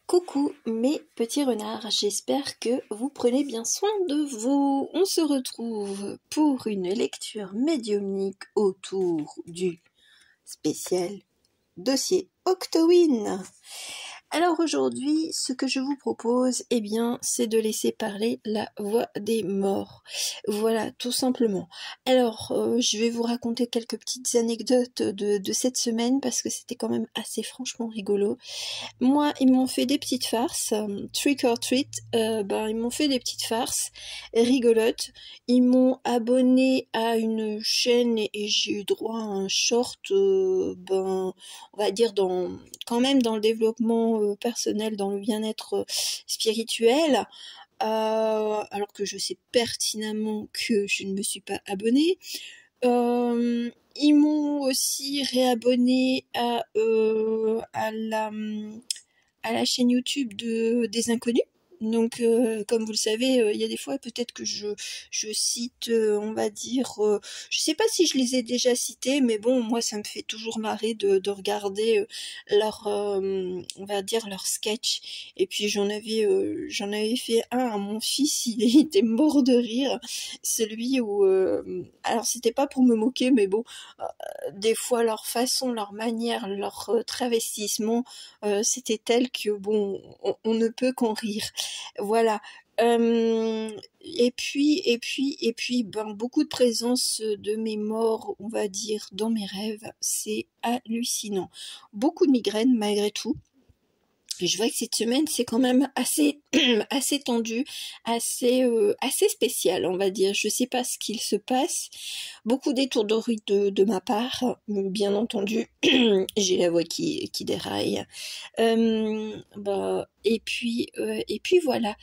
Coucou mes petits renards, j'espère que vous prenez bien soin de vous. On se retrouve pour une lecture médiumnique autour du spécial dossier Octowin. Alors aujourd'hui, ce que je vous propose, eh bien, c'est de laisser parler la voix des morts. Voilà, tout simplement. Alors, je vais vous raconter quelques petites anecdotes de cette semaine parce que c'était quand même assez franchement rigolo. Moi, ils m'ont fait des petites farces, trick or treat, ils m'ont fait des petites farces rigolotes. Ils m'ont abonné à une chaîne et j'ai eu droit à un short, on va dire quand même dans le développement personnel, dans le bien-être spirituel. Alors que je sais pertinemment que je ne me suis pas abonnée. Ils m'ont aussi réabonné à la chaîne YouTube des inconnus. Donc, comme vous le savez, il y a des fois peut-être que je cite, on va dire, je sais pas si je les ai déjà cités, mais bon, moi ça me fait toujours marrer de regarder on va dire leur sketch. Et puis j'en avais fait un à mon fils, il était mort de rire, celui où, alors c'était pas pour me moquer, mais bon, des fois leur façon, leur manière, leur travestissement, c'était tel que bon, on ne peut qu'en rire. Voilà. Et puis, beaucoup de présence de mes morts, on va dire, dans mes rêves, c'est hallucinant. Beaucoup de migraines malgré tout. Et je vois que cette semaine, c'est quand même assez, assez tendu, assez spécial, on va dire. Je sais pas ce qu'il se passe. Beaucoup d'étourderies de ma part, bien entendu. J'ai la voix qui déraille. Et puis voilà.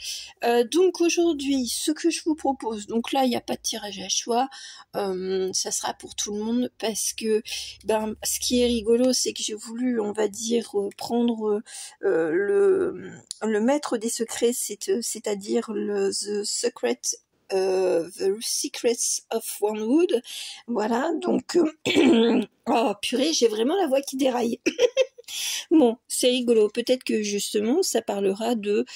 Donc aujourd'hui, ce que je vous propose, donc là, il n'y a pas de tirage à choix. Ça sera pour tout le monde parce que, ce qui est rigolo, c'est que j'ai voulu, on va dire, prendre le maître des secrets, c'est-à-dire The Secrets of Wormwood. Voilà, donc oh purée, j'ai vraiment la voix qui déraille. Bon, c'est rigolo. Peut-être que justement, ça parlera de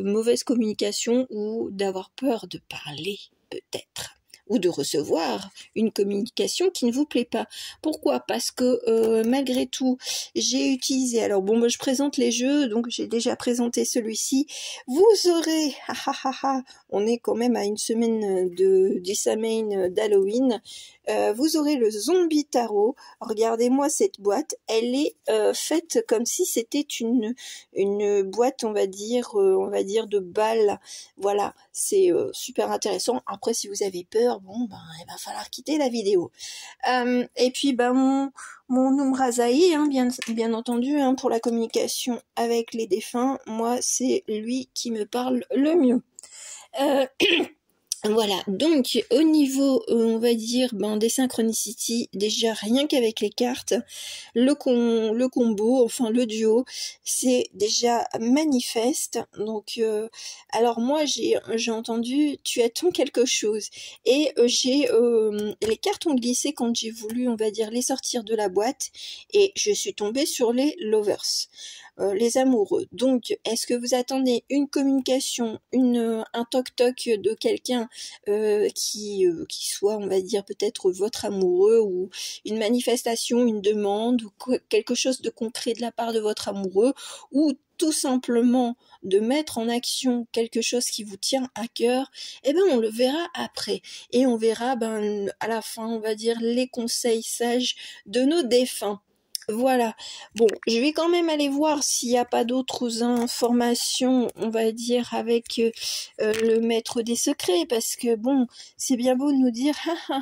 mauvaise communication ou d'avoir peur de parler, peut-être. Ou de recevoir une communication qui ne vous plaît pas. Pourquoi? Parce que malgré tout, j'ai utilisé... Alors bon, moi je présente les jeux, donc j'ai déjà présenté celui-ci. Vous aurez... on est quand même à une semaine du Samhain d'Halloween. Vous aurez le Zombie Tarot. Regardez-moi cette boîte. Elle est faite comme si c'était une boîte, on va dire de balles. Voilà, c'est super intéressant. Après, si vous avez peur, il va falloir quitter la vidéo. Et puis, mon Umrazaï, bien entendu, pour la communication avec les défunts, moi, c'est lui qui me parle le mieux. Voilà, donc au niveau, on va dire, des synchronicités, déjà rien qu'avec les cartes, le combo, enfin le duo, c'est déjà manifeste. Donc, alors moi j'ai entendu, tu attends quelque chose, et les cartes ont glissé quand j'ai voulu, on va dire, les sortir de la boîte, et je suis tombée sur les lovers. Les amoureux. Donc, est-ce que vous attendez une communication, un toc-toc de quelqu'un qui soit, on va dire, peut-être votre amoureux, ou une manifestation, une demande, ou quelque chose de concret de la part de votre amoureux, ou tout simplement de mettre en action quelque chose qui vous tient à cœur, on le verra après. Et on verra, à la fin, on va dire, les conseils sages de nos défunts. Voilà. Bon, je vais quand même aller voir s'il n'y a pas d'autres informations, on va dire, avec le maître des secrets, parce que bon, c'est bien beau de nous dire,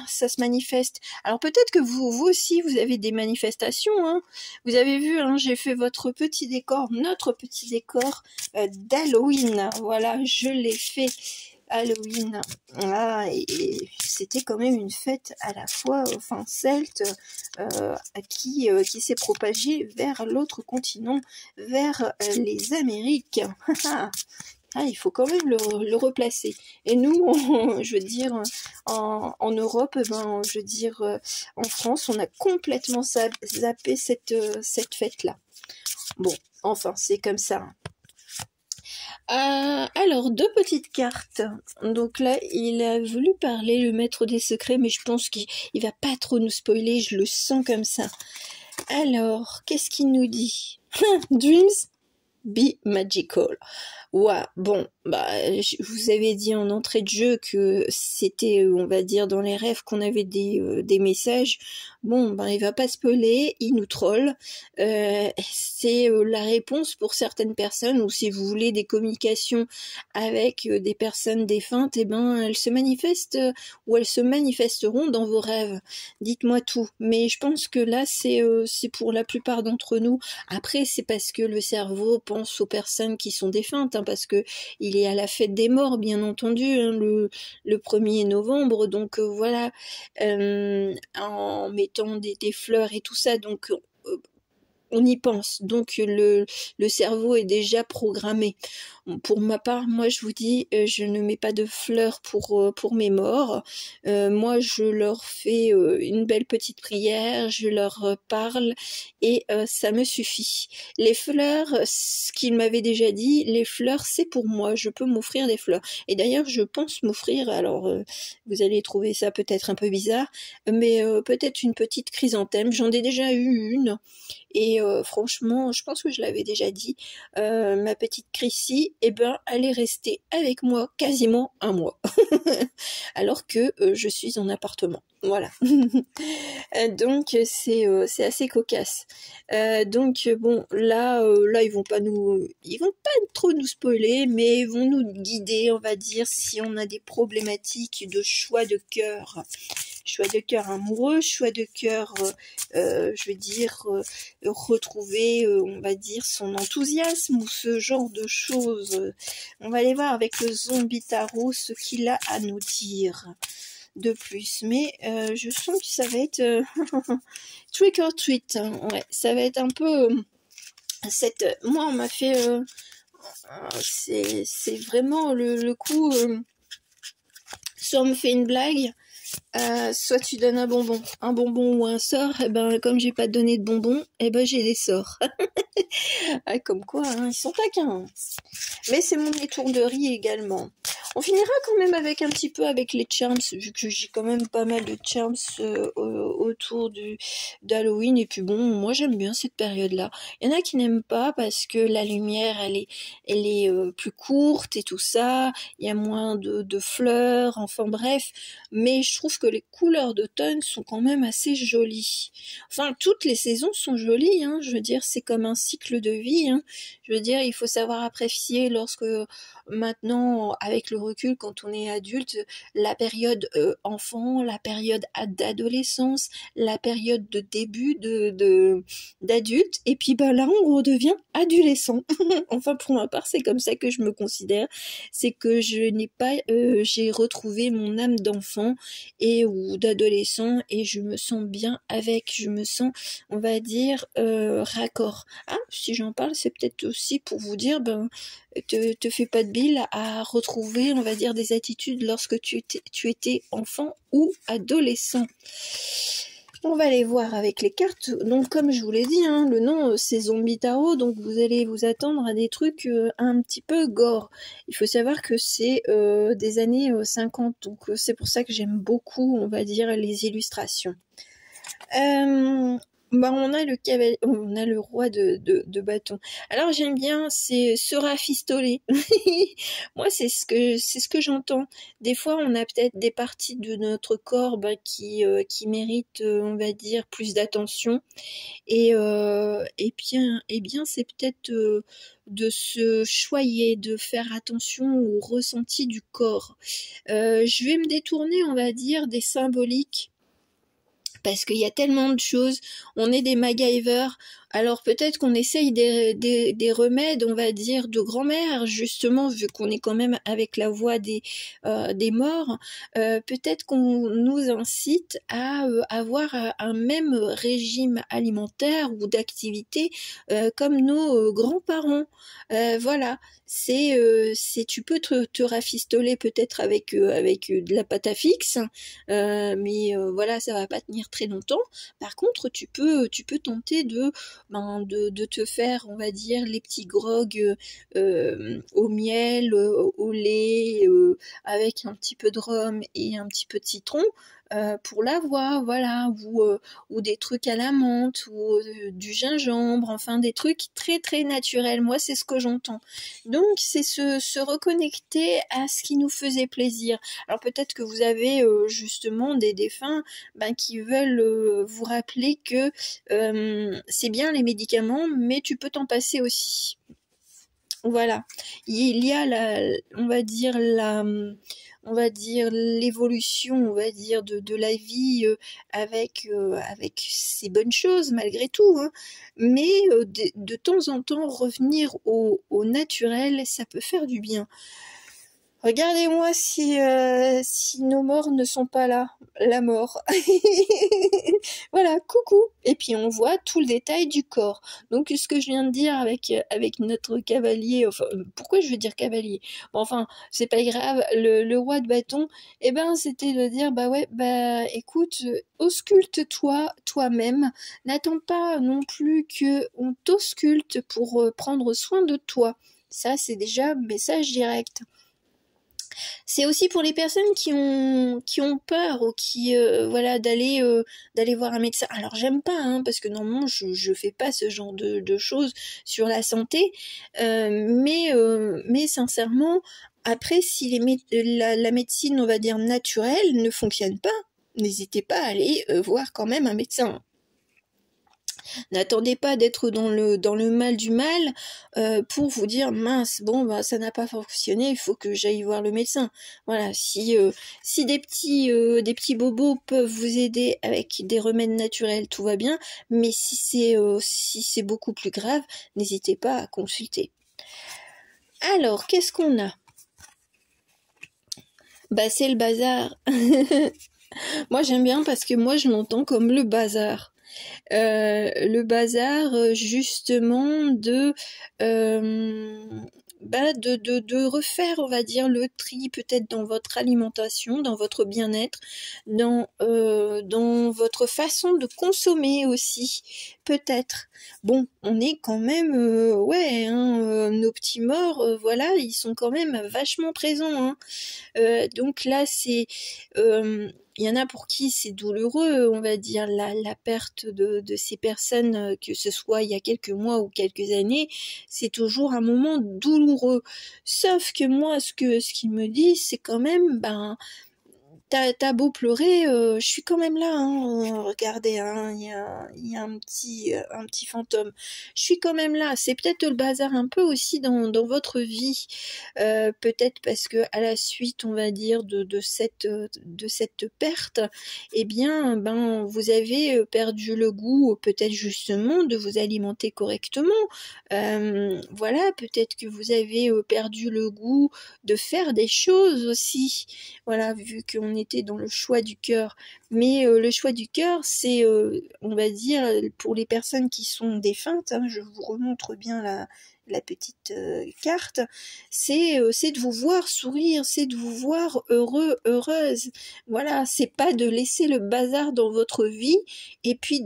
ça se manifeste. Alors peut-être que vous aussi, vous avez des manifestations, hein. Vous avez vu, j'ai fait notre petit décor d'Halloween. Voilà, je l'ai fait. Halloween, et c'était quand même une fête à la fois, celte, qui s'est propagée vers l'autre continent, vers les Amériques. Il faut quand même le replacer. Et nous, je veux dire, en Europe, je veux dire, en France, on a complètement zappé cette fête-là. Bon, Enfin, c'est comme ça. Alors, deux petites cartes. Donc là, il a voulu parler, le maître des secrets, mais je pense qu'il va pas trop nous spoiler, je le sens comme ça. Alors, qu'est-ce qu'il nous dit? Dreams be magical. Ouais, bon, bah, je vous avais dit en entrée de jeu que c'était, on va dire, dans les rêves qu'on avait des messages. Bon, ben, il va pas spoiler, il nous troll. C'est la réponse pour certaines personnes, ou si vous voulez des communications avec des personnes défuntes, eh ben, elles se manifestent, ou elles se manifesteront dans vos rêves. Dites-moi tout. Mais je pense que là, c'est pour la plupart d'entre nous. Après, c'est parce que le cerveau pense aux personnes qui sont défuntes, hein, parce que il est à la fête des morts, bien entendu, hein, le 1er novembre, donc voilà, en mettant des fleurs et tout ça, donc on y pense, donc le cerveau est déjà programmé. Pour ma part, moi je vous dis, je ne mets pas de fleurs pour mes morts. Moi je leur fais une belle petite prière, je leur parle et ça me suffit. Les fleurs, ce qu'il m'avait déjà dit, les fleurs c'est pour moi, je peux m'offrir des fleurs. Et d'ailleurs je pense m'offrir, alors vous allez trouver ça peut-être un peu bizarre, mais peut-être une petite chrysanthème, j'en ai déjà eu une. Et franchement, je pense que je l'avais déjà dit, ma petite Chrissy, eh ben, elle est restée avec moi quasiment un mois, alors que je suis en appartement. Voilà. Donc c'est assez cocasse. Donc bon, là ils vont pas trop nous spoiler, mais ils vont nous guider, on va dire, si on a des problématiques de choix de cœur. Choix de cœur amoureux, choix de cœur, je veux dire, retrouver, on va dire, son enthousiasme ou ce genre de choses. On va aller voir avec le zombie tarot ce qu'il a à nous dire de plus. Mais je sens que ça va être trick or treat. Hein. Ouais, ça va être un peu moi, on m'a fait... c'est vraiment le coup... soit on me fait une blague... soit tu donnes un bonbon ou un sort, et ben comme j'ai pas donné de bonbons, et ben j'ai des sorts. Ah, comme quoi, hein, ils sont taquins. Hein. Mais c'est mon étourderie également. On finira quand même avec un petit peu avec les charms, vu que j'ai quand même pas mal de charms autour d'Halloween. Et puis bon, moi j'aime bien cette période-là. Il y en a qui n'aiment pas parce que la lumière, elle est plus courte et tout ça. Il y a moins de fleurs, enfin bref. Mais je trouve que les couleurs d'automne sont quand même assez jolies. Enfin, toutes les saisons sont jolies, hein. Je veux dire, c'est comme un cycle de vie, hein. Je veux dire, il faut savoir apprécier lorsque maintenant, avec le recul, quand on est adulte, la période enfant, la période d'adolescence, la période de début d'adulte, et puis ben là on redevient adolescent. Enfin pour ma part c'est comme ça que je me considère, c'est que je n'ai pas, j'ai retrouvé mon âme d'enfant ou d'adolescent et je me sens bien avec, je me sens, on va dire, raccord. Ah, si j'en parle, c'est peut-être aussi pour vous dire, ben, te fais pas de bile à retrouver, on va dire, des attitudes lorsque tu étais enfant ou adolescent. On va aller voir avec les cartes. Donc, comme je vous l'ai dit, hein, le nom, c'est Zombie Tarot, donc vous allez vous attendre à des trucs un petit peu gore. Il faut savoir que c'est des années 50, donc c'est pour ça que j'aime beaucoup, on va dire, les illustrations. Bah on a le roi de bâton. Alors j'aime bien, c'est se rafistoler. Moi c'est ce que j'entends. Des fois on a peut-être des parties de notre corps qui méritent, on va dire, plus d'attention. Et bien c'est peut-être de se choyer, de faire attention au ressenti du corps. Je vais me détourner, on va dire, des symboliques. Parce qu'il y a tellement de choses, on est des MacGyver, alors peut-être qu'on essaye des remèdes, on va dire, de grand-mère, justement, vu qu'on est quand même avec la voix des morts, peut-être qu'on nous incite à avoir un même régime alimentaire ou d'activité comme nos grands-parents. Voilà, tu peux te rafistoler peut-être avec de la pâte à fixe, mais voilà, ça va pas tenir très longtemps. Par contre, tu peux tenter de ben, de te faire, on va dire, les petits grogs au miel, au lait, avec un petit peu de rhum et un petit peu de citron. Pour la voix, voilà, ou des trucs à la menthe, ou du gingembre, enfin des trucs très très naturels. Moi, c'est ce que j'entends. Donc, c'est se reconnecter à ce qui nous faisait plaisir. Alors peut-être que vous avez justement des défunts ben, qui veulent vous rappeler que c'est bien les médicaments, mais tu peux t'en passer aussi. Voilà. Il y a on va dire l'évolution, on va dire de la vie avec ses bonnes choses malgré tout, hein. Mais de temps en temps revenir au naturel, ça peut faire du bien. Regardez-moi si nos morts ne sont pas là, la mort. Voilà, coucou. Et puis on voit tout le détail du corps. Donc ce que je viens de dire avec notre cavalier, enfin pourquoi je veux dire cavalier? Bon, enfin, c'est pas grave, le roi de bâton, eh ben c'était de dire bah ouais, bah écoute, ausculte-toi toi-même. N'attends pas non plus que on t'ausculte pour prendre soin de toi. Ça c'est déjà message direct. C'est aussi pour les personnes qui ont peur ou qui voilà d'aller voir un médecin. Alors j'aime pas parce que normalement je fais pas ce genre de choses sur la santé, mais sincèrement après si la médecine on va dire naturelle ne fonctionne pas, n'hésitez pas à aller voir quand même un médecin. N'attendez pas d'être dans le mal du mal pour vous dire mince, bon bah ça n'a pas fonctionné, il faut que j'aille voir le médecin. Voilà, si des petits bobos peuvent vous aider avec des remèdes naturels, tout va bien, mais si c'est beaucoup plus grave, n'hésitez pas à consulter. Alors, qu'est-ce qu'on a? Bah c'est le bazar. Moi j'aime bien parce que moi je l'entends comme le bazar. Le bazar justement de refaire on va dire le tri peut-être dans votre alimentation, dans votre bien-être, dans votre façon de consommer aussi peut-être. Bon, on est quand même nos petits morts voilà, ils sont quand même vachement présents donc là c'est il y en a pour qui c'est douloureux, on va dire, la perte de ces personnes, que ce soit il y a quelques mois ou quelques années, c'est toujours un moment douloureux. Sauf que moi, ce qu'ils me disent, c'est quand même, ben, t'as beau pleurer, je suis quand même là, regardez, il y a un petit fantôme. Je suis quand même là. C'est peut-être le bazar un peu aussi dans votre vie. Peut-être parce que à la suite, on va dire, de cette perte, eh bien, ben, vous avez perdu le goût, peut-être justement, de vous alimenter correctement. Voilà, peut-être que vous avez perdu le goût de faire des choses aussi. Voilà, vu qu'on était dans le choix du cœur. Mais le choix du cœur, c'est, on va dire, pour les personnes qui sont défuntes, je vous remontre bien la petite carte, c'est de vous voir sourire, c'est de vous voir heureux, heureuse. Voilà, c'est pas de laisser le bazar dans votre vie et puis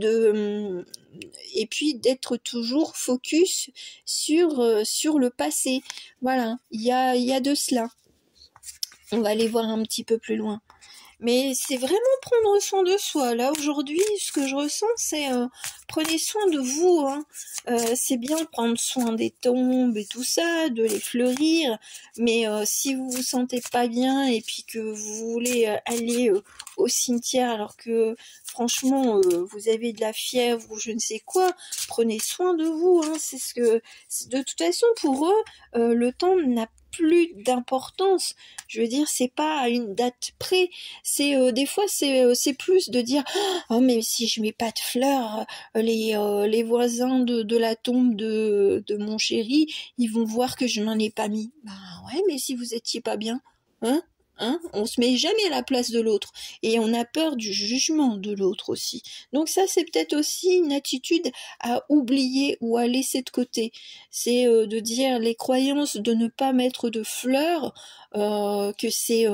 d'être toujours focus sur le passé. Voilà, il y a de cela. On va aller voir un petit peu plus loin. Mais c'est vraiment prendre soin de soi. Là, aujourd'hui, ce que je ressens, c'est prenez soin de vous. C'est bien de prendre soin des tombes et tout ça, de les fleurir. Mais si vous vous sentez pas bien et puis que vous voulez aller au cimetière alors que franchement vous avez de la fièvre ou je ne sais quoi, prenez soin de vous. De toute façon, pour eux, le temps n'a plus d'importance. Je veux dire, c'est pas à une date près. C'est des fois c'est plus de dire oh mais si je mets pas de fleurs, les voisins de la tombe de mon chéri, ils vont voir que je n'en ai pas mis. Bah ouais, mais si vous étiez pas bien, on se met jamais à la place de l'autre et on a peur du jugement de l'autre aussi. Donc ça c'est peut-être aussi une attitude à oublier ou à laisser de côté. C'est de dire les croyances de ne pas mettre de fleurs, que c'est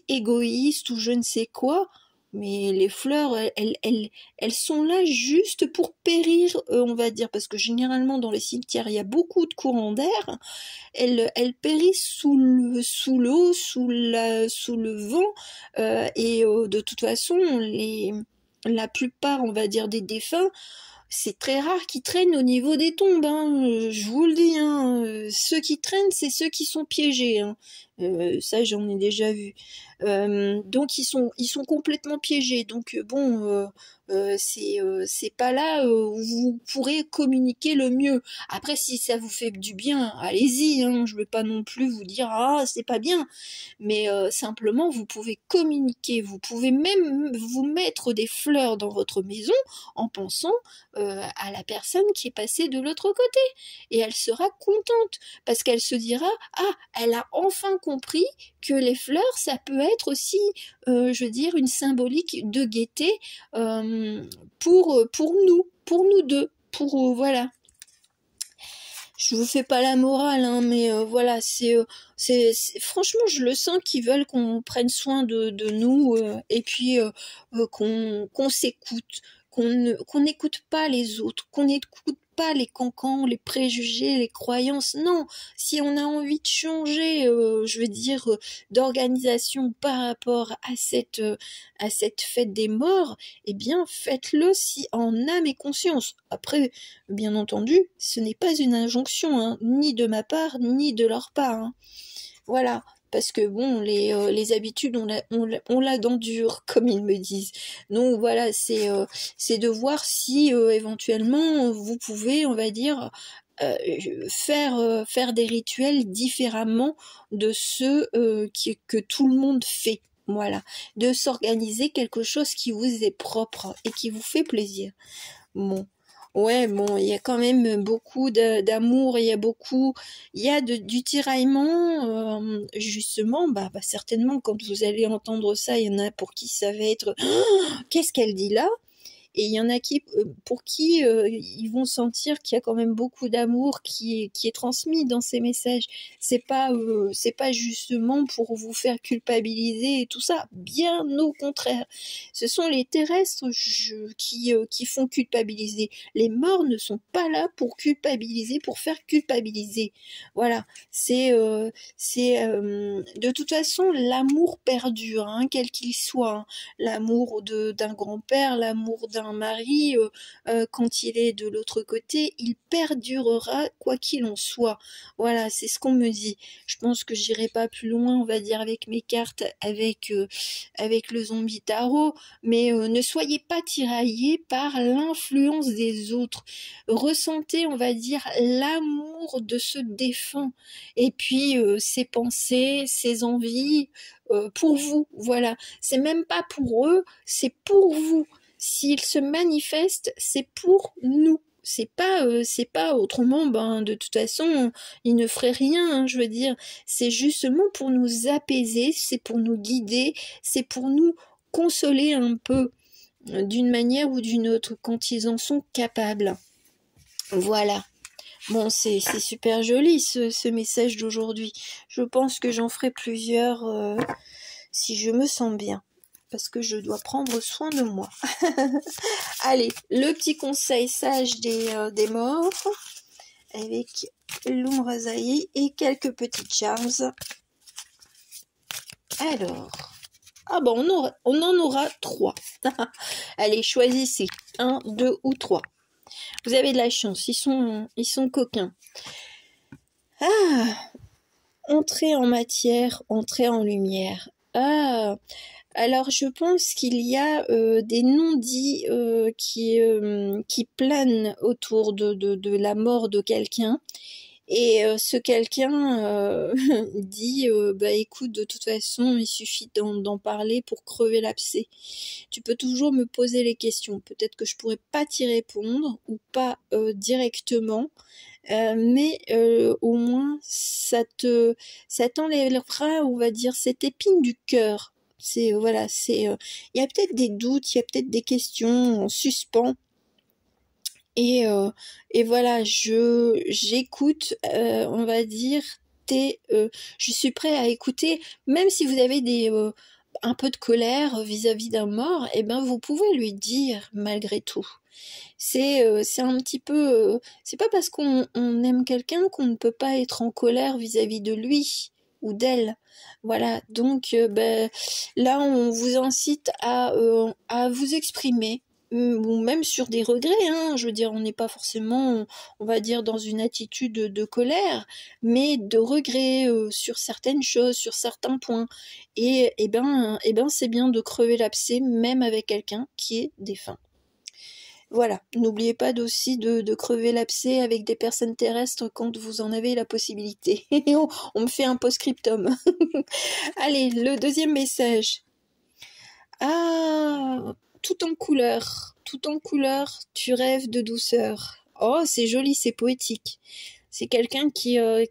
égoïste ou je ne sais quoi. Mais les fleurs, elles sont là juste pour périr, on va dire, parce que généralement dans les cimetières, il y a beaucoup de courants d'air. Elles périssent sous l'eau, sous le vent, et de toute façon, la plupart, on va dire, des défunts, c'est très rare qu'ils traînent au niveau des tombes, hein, je vous le dis, hein, ceux qui traînent, c'est ceux qui sont piégés, hein. Ça j'en ai déjà vu. Donc ils sont complètement piégés. Donc bon, c'est pas là où vous pourrez communiquer le mieux. Après, si ça vous fait du bien, allez-y, hein, je vais pas non plus vous dire ah c'est pas bien, mais simplement vous pouvez communiquer, vous pouvez même vous mettre des fleurs dans votre maison en pensant à la personne qui est passée de l'autre côté, et elle sera contente parce qu'elle se dira ah, elle a enfin compris que les fleurs ça peut être aussi je veux dire une symbolique de gaieté pour nous deux, pour voilà. Je vous fais pas la morale, hein, mais voilà, franchement, je le sens qu'ils veulent qu'on prenne soin de nous, et puis qu'on s'écoute, qu'on n'écoute pas les autres, qu'on n'écoute pas les cancans, les préjugés, les croyances. Non, si on a envie de changer, je veux dire, d'organisation par rapport à cette fête des morts, eh bien, faites-le si en âme et conscience. Après, bien entendu, ce n'est pas une injonction, hein, ni de ma part, ni de leur part, hein. Voilà, parce que bon, les habitudes, on l'a dans dur, comme ils me disent. Donc voilà, c'est de voir si éventuellement vous pouvez, on va dire, faire des rituels différemment de ceux que tout le monde fait. Voilà, de s'organiser quelque chose qui vous est propre et qui vous fait plaisir. Bon. Ouais, bon, il y a quand même beaucoup d'amour, il y a du tiraillement, justement, certainement, quand vous allez entendre ça, il y en a pour qui ça va être qu'est-ce qu'elle dit là? Et il y en a pour qui ils vont sentir qu'il y a quand même beaucoup d'amour qui est transmis dans ces messages. C'est pas justement pour vous faire culpabiliser et tout ça. Bien au contraire. Ce sont les terrestres qui font culpabiliser. Les morts ne sont pas là pour culpabiliser, pour faire culpabiliser. Voilà. De toute façon, l'amour perdure, hein, quel qu'il soit, hein. L'amour d'un grand-père, l'amour d'un mari, quand il est de l'autre côté, il perdurera quoi qu'il en soit. Voilà, c'est ce qu'on me dit. Je pense que j'irai pas plus loin, on va dire, avec mes cartes, avec le zombie tarot, mais ne soyez pas tiraillés par l'influence des autres. Ressentez, on va dire, l'amour de ce défunt, et puis ses pensées, ses envies, pour vous, voilà. C'est même pas pour eux, c'est pour vous. S'ils se manifestent, c'est pour nous. C'est pas autrement, de toute façon, ils ne feraient rien, hein, je veux dire. C'est justement pour nous apaiser, c'est pour nous guider, c'est pour nous consoler un peu, d'une manière ou d'une autre, quand ils en sont capables. Voilà. Bon, c'est super joli ce message d'aujourd'hui. Je pense que j'en ferai plusieurs si je me sens bien, parce que je dois prendre soin de moi. Allez, le petit conseil sage des morts, avec l'Umrazaï et quelques petits charms. Alors, on en aura 3. Allez, choisissez 1, 2 ou 3. Vous avez de la chance, ils sont coquins. Ah, entrer en matière, entrer en lumière. Ah, alors je pense qu'il y a des non-dits qui planent autour de la mort de quelqu'un. Et ce quelqu'un dit écoute, de toute façon il suffit d'en parler pour crever l'abcès. Tu peux toujours me poser les questions, peut-être que je pourrais pas t'y répondre ou pas directement, mais au moins ça t'enlèvera, on va dire, cette épine du cœur. Voilà, il y a peut-être des doutes, il y a peut-être des questions en suspens. Et voilà, j'écoute, on va dire, je suis prêt à écouter, même si vous avez un peu de colère vis-à-vis d'un mort, eh ben vous pouvez lui dire malgré tout. C'est un petit peu... c'est pas parce qu'on aime quelqu'un qu'on ne peut pas être en colère vis-à-vis de lui ou d'elle. Voilà, donc ben, là on vous incite à vous exprimer, ou même sur des regrets, hein. Je veux dire, on n'est pas forcément, on va dire, dans une attitude de colère, mais de regret sur certaines choses, sur certains points. Et ben, c'est bien de crever l'abcès, même avec quelqu'un qui est défunt. Voilà, n'oubliez pas aussi de crever l'abcès avec des personnes terrestres quand vous en avez la possibilité. On me fait un post-scriptum. Allez, le deuxième message. Ah, tout en couleur, tu rêves de douceur. Oh, c'est joli, c'est poétique. C'est quelqu'un qui a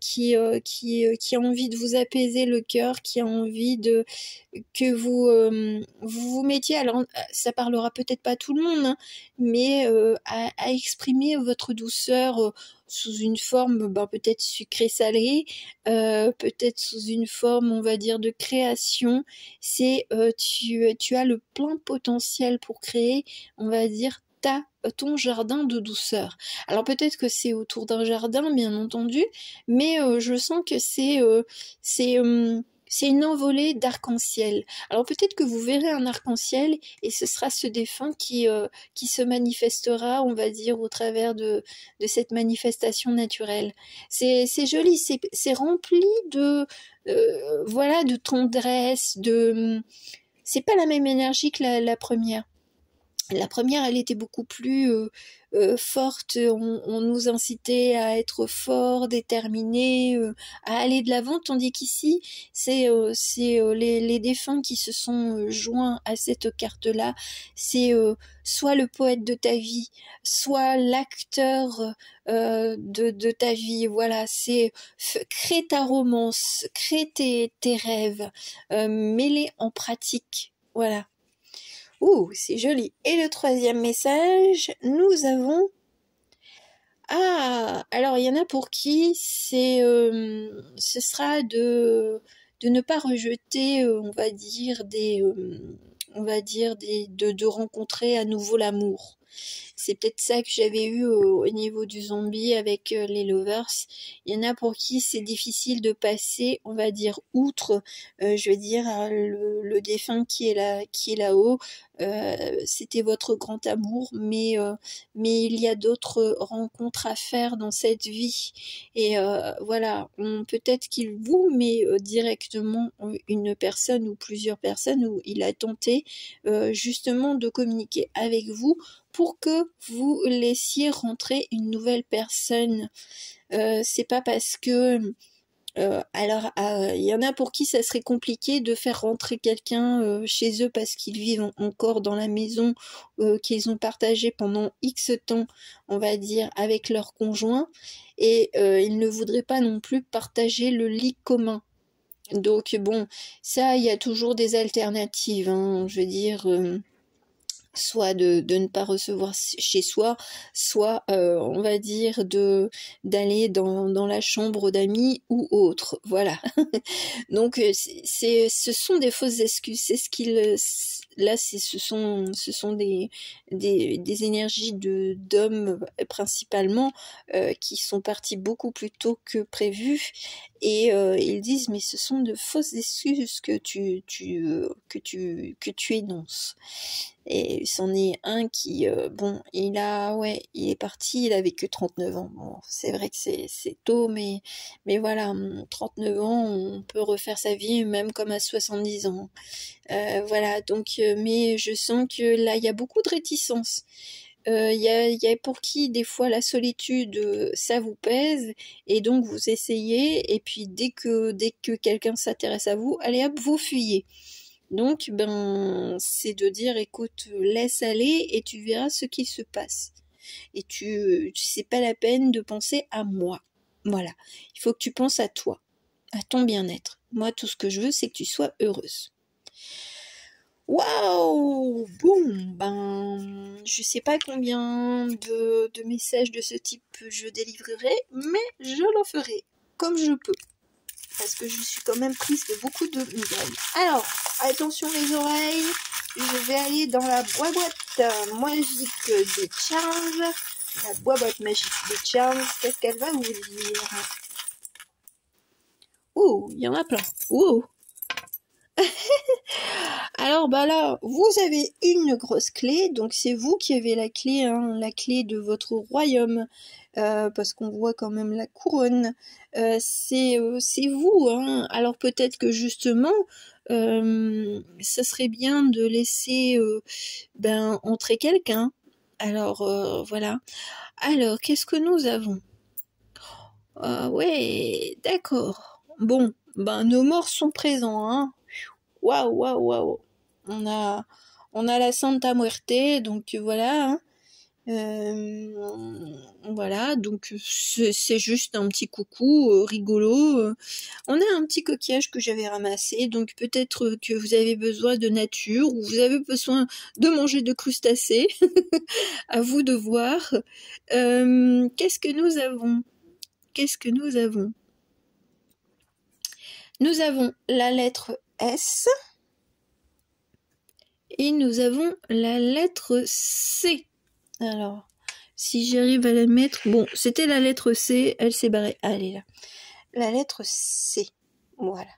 envie de vous apaiser le cœur, qui a envie de que vous mettiez. Alors, ça parlera peut-être pas à tout le monde, hein, mais à exprimer votre douceur sous une forme, ben, peut-être sucrée-salée, peut-être sous une forme, on va dire, de création. C'est tu as le plein potentiel pour créer, on va dire, ton jardin de douceur. Alors peut-être que c'est autour d'un jardin, bien entendu, mais je sens que c'est une envolée d'arc-en-ciel. Alors peut-être que vous verrez un arc-en-ciel et ce sera ce défunt qui se manifestera, on va dire, au travers de cette manifestation naturelle. C'est joli, c'est rempli de voilà, de tendresse, c'est pas la même énergie que la première. La première, elle était beaucoup plus forte, on nous incitait à être fort, déterminé, à aller de l'avant, tandis qu'ici, c'est les défunts qui se sont joints à cette carte-là, c'est soit le poète de ta vie, soit l'acteur de ta vie, voilà, c'est crée ta romance, crée tes rêves, mets-les en pratique, voilà. Ouh, c'est joli. Et le troisième message, nous avons... Ah, alors il y en a pour qui ce sera de ne pas rejeter, on va dire, de rencontrer à nouveau l'amour. C'est peut-être ça que j'avais eu au niveau du zombie avec les lovers. Il y en a pour qui c'est difficile de passer, on va dire, outre, je veux dire, le défunt qui est là-haut. C'était votre grand amour, mais il y a d'autres rencontres à faire dans cette vie. Et voilà, peut-être qu'il vous met directement une personne ou plusieurs personnes où il a tenté justement de communiquer avec vous pour que vous laissiez rentrer une nouvelle personne. C'est pas parce que alors, il y en a pour qui ça serait compliqué de faire rentrer quelqu'un chez eux parce qu'ils vivent encore dans la maison qu'ils ont partagée pendant X temps, on va dire, avec leur conjoint, et ils ne voudraient pas non plus partager le lit commun. Donc bon, ça, il y a toujours des alternatives, hein, je veux dire... soit de ne pas recevoir chez soi, soit on va dire d'aller dans la chambre d'amis ou autre, voilà. Donc ce sont des fausses excuses, c'est ce qu'il là ce sont des énergies d'hommes principalement qui sont partis beaucoup plus tôt que prévu, et ils disent mais ce sont de fausses excuses que tu énonces. Et c'en est un qui, bon, il est parti, il avait que 39 ans. Bon, c'est vrai que c'est tôt, mais voilà, 39 ans, on peut refaire sa vie, même comme à 70 ans. Voilà, donc, mais je sens que là, il y a beaucoup de réticence. Il y a pour qui, des fois, la solitude, ça vous pèse, et donc vous essayez, et puis dès que quelqu'un s'intéresse à vous, allez hop, vous fuyez. Donc, ben, c'est de dire, écoute, laisse aller et tu verras ce qui se passe. Et c'est pas la peine de penser à moi. Voilà. Il faut que tu penses à toi, à ton bien-être. Moi, tout ce que je veux, c'est que tu sois heureuse. Waouh! Bon, ben, je sais pas combien de messages de ce type je délivrerai, mais je l'en ferai comme je peux. parce que je suis quand même prise de beaucoup de nouvelles. Alors, attention les oreilles, je vais aller dans la boîte magique de Charles. La boîte magique de Charles, qu'est-ce qu'elle va vous dire? Oh, il y en a plein. Oh. Alors bah là, vous avez une grosse clé, donc c'est vous qui avez la clé, hein, la clé de votre royaume, parce qu'on voit quand même la couronne. C'est vous, hein. Alors peut-être que justement, ça serait bien de laisser entrer quelqu'un. Alors voilà. Alors qu'est-ce que nous avons? Ah ouais, d'accord. Bon, nos morts sont présents, hein. Waouh, waouh, waouh. On a, on a la Santa Muerte, donc voilà, hein. Voilà, donc c'est juste un petit coucou rigolo. On a un petit coquillage que j'avais ramassé, donc peut-être que vous avez besoin de nature ou vous avez besoin de manger de crustacés. À vous de voir. Qu'est-ce que nous avons? Qu'est-ce que nous avons? Nous avons la lettre S et nous avons la lettre C. Alors, si j'arrive à la mettre... Bon, c'était la lettre C, elle s'est barrée. Ah, elle est là. La lettre C. Voilà.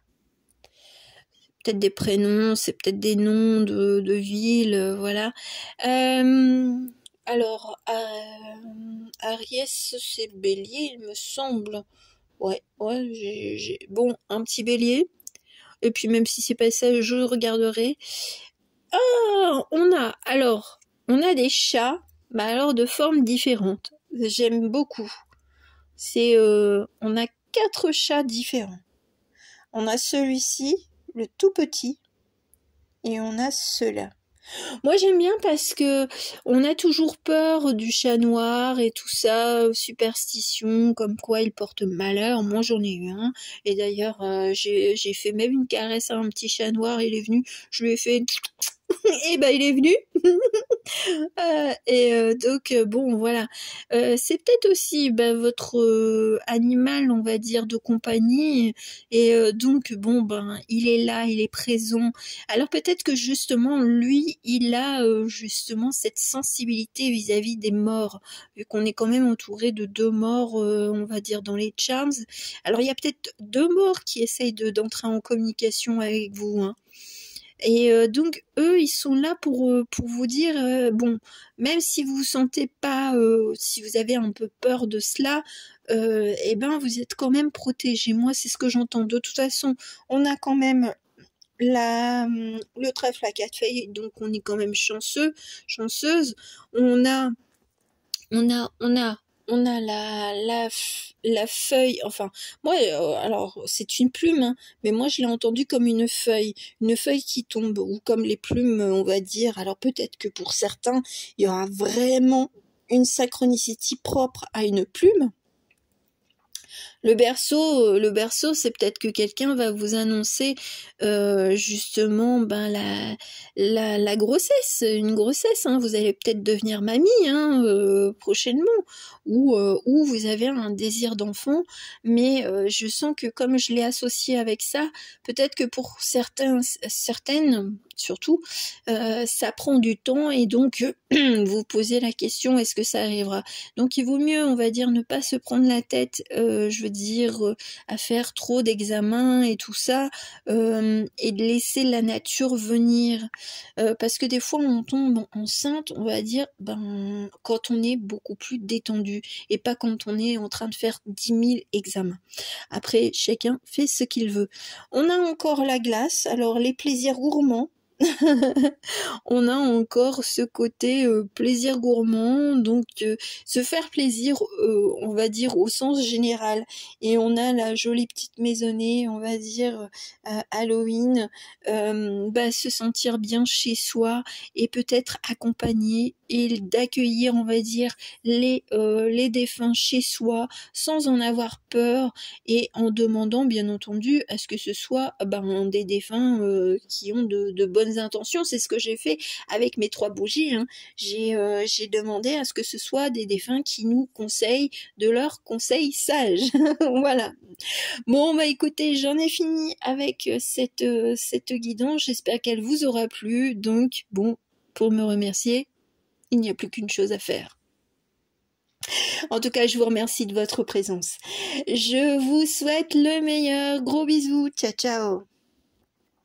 Peut-être des prénoms, c'est peut-être des noms de villes, voilà. Alors, Aries, c'est Bélier, il me semble. Ouais, bon, un petit bélier. Et puis même si c'est pas ça, je regarderai. Ah, on a des chats, mais alors de formes différentes. J'aime beaucoup. On a 4 chats différents. On a celui-ci, le tout petit, et on a ceux-là. Moi j'aime bien parce que on a toujours peur du chat noir et tout ça, superstition, comme quoi il porte malheur. Moi j'en ai eu un, et d'ailleurs j'ai fait même une caresse à un petit chat noir, il est venu, je lui ai fait et il est venu. Donc bon voilà, c'est peut-être aussi votre animal, on va dire, de compagnie, et donc bon il est là, il est présent. Alors peut-être que justement lui il a justement cette sensibilité vis-à-vis des morts, vu qu'on est quand même entouré de 2 morts, on va dire, dans les charms. Alors il y a peut-être 2 morts qui essayent d'entrer en communication avec vous, hein. Et donc eux ils sont là pour vous dire bon, même si vous vous sentez pas, si vous avez un peu peur de cela, vous êtes quand même protégés. Moi c'est ce que j'entends. De toute façon on a quand même le trèfle à 4 feuilles, donc on est quand même chanceuse. On a la feuille, enfin, moi, alors, c'est une plume, hein, mais moi, je l'ai entendu comme une feuille qui tombe, ou comme les plumes, on va dire. Alors, peut-être que pour certains, il y aura vraiment une synchronicity propre à une plume. Le berceau, c'est peut-être que quelqu'un va vous annoncer justement la grossesse, une grossesse, hein. Vous allez peut-être devenir mamie, hein, prochainement, ou vous avez un désir d'enfant, mais je sens que comme je l'ai associé avec ça, peut-être que pour certaines surtout, ça prend du temps, et donc vous posez la question, est-ce que ça arrivera? Donc il vaut mieux, on va dire, ne pas se prendre la tête, je veux dire, à faire trop d'examens et tout ça, et de laisser la nature venir, parce que des fois on tombe enceinte, on va dire, quand on est beaucoup plus détendu, et pas quand on est en train de faire 10 000 examens. Après, chacun fait ce qu'il veut. On a encore la glace, alors les plaisirs gourmands. On a encore ce côté plaisir gourmand, donc se faire plaisir, on va dire, au sens général. Et on a la jolie petite maisonnée, on va dire, Halloween, se sentir bien chez soi, et peut-être accompagner et d'accueillir, on va dire, les défunts chez soi, sans en avoir peur, et en demandant bien entendu à ce que ce soit des défunts qui ont de bonnes bonnes intentions. C'est ce que j'ai fait avec mes 3 bougies, hein. J'ai demandé à ce que ce soit des défunts qui nous conseillent de leurs conseils sages. Voilà. Bon, bah écoutez, j'en ai fini avec cette guidance. J'espère qu'elle vous aura plu. Donc, bon, pour me remercier, il n'y a plus qu'une chose à faire. En tout cas, je vous remercie de votre présence. Je vous souhaite le meilleur. Gros bisous. Ciao, ciao.